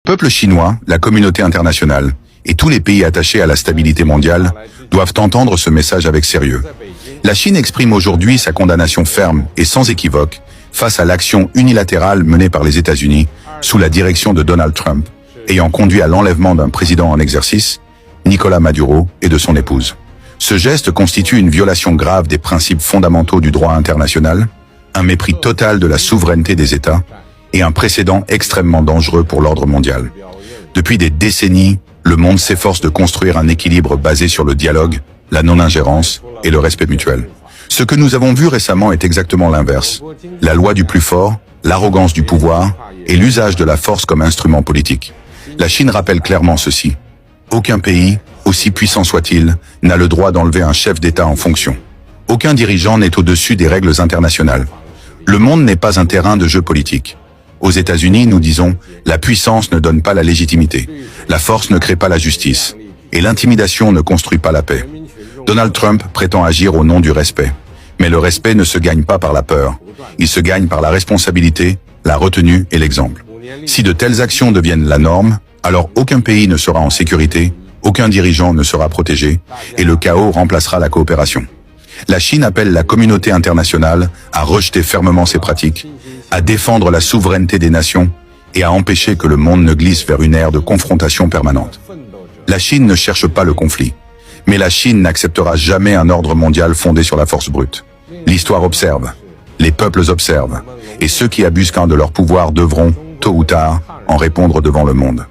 Peuple chinois, la communauté internationale et tous les pays attachés à la stabilité mondiale doivent entendre ce message avec sérieux. La Chine exprime aujourd'hui sa condamnation ferme et sans équivoque face à l'action unilatérale menée par les États-Unis sous la direction de Donald Trump, ayant conduit à l'enlèvement d'un président en exercice, Nicolás Maduro, et de son épouse. Ce geste constitue une violation grave des principes fondamentaux du droit international, un mépris total de la souveraineté des États et un précédent extrêmement dangereux pour l'ordre mondial. Depuis des décennies, le monde s'efforce de construire un équilibre basé sur le dialogue, la non-ingérence et le respect mutuel. Ce que nous avons vu récemment est exactement l'inverse. La loi du plus fort, l'arrogance du pouvoir et l'usage de la force comme instrument politique. La Chine rappelle clairement ceci. Aucun pays, aussi puissant soit-il, n'a le droit d'enlever un chef d'État en fonction. Aucun dirigeant n'est au-dessus des règles internationales. Le monde n'est pas un terrain de jeu politique. Aux États-Unis, nous disons, la puissance ne donne pas la légitimité, la force ne crée pas la justice, et l'intimidation ne construit pas la paix. Donald Trump prétend agir au nom du respect. Mais le respect ne se gagne pas par la peur. Il se gagne par la responsabilité, la retenue et l'exemple. Si de telles actions deviennent la norme, alors aucun pays ne sera en sécurité, aucun dirigeant ne sera protégé, et le chaos remplacera la coopération. La Chine appelle la communauté internationale à rejeter fermement ces pratiques, à défendre la souveraineté des nations et à empêcher que le monde ne glisse vers une ère de confrontation permanente. La Chine ne cherche pas le conflit, mais la Chine n'acceptera jamais un ordre mondial fondé sur la force brute. L'histoire observe, les peuples observent, et ceux qui abusent de leur pouvoir devront, tôt ou tard, en répondre devant le monde.